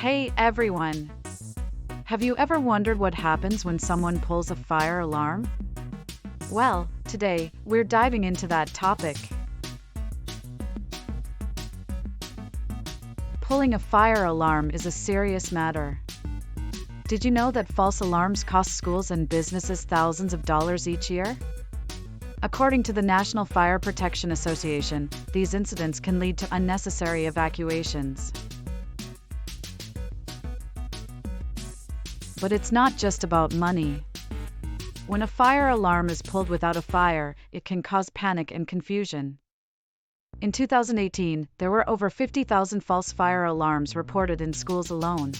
Hey everyone! Have you ever wondered what happens when someone pulls a fire alarm? Well, today, we're diving into that topic. Pulling a fire alarm is a serious matter. Did you know that false alarms cost schools and businesses thousands of dollars each year? According to the National Fire Protection Association, these incidents can lead to unnecessary evacuations. But it's not just about money. When a fire alarm is pulled without a fire, it can cause panic and confusion. In 2018, there were over 50,000 false fire alarms reported in schools alone.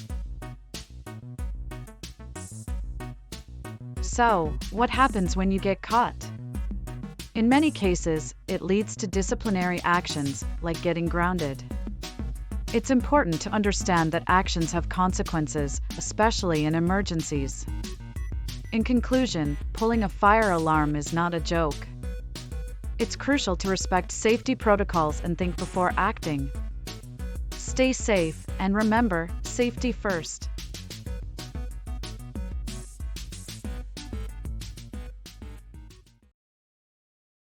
So, what happens when you get caught? In many cases, it leads to disciplinary actions, like getting grounded. It's important to understand that actions have consequences, especially in emergencies. In conclusion, pulling a fire alarm is not a joke. It's crucial to respect safety protocols and think before acting. Stay safe, and remember, safety first.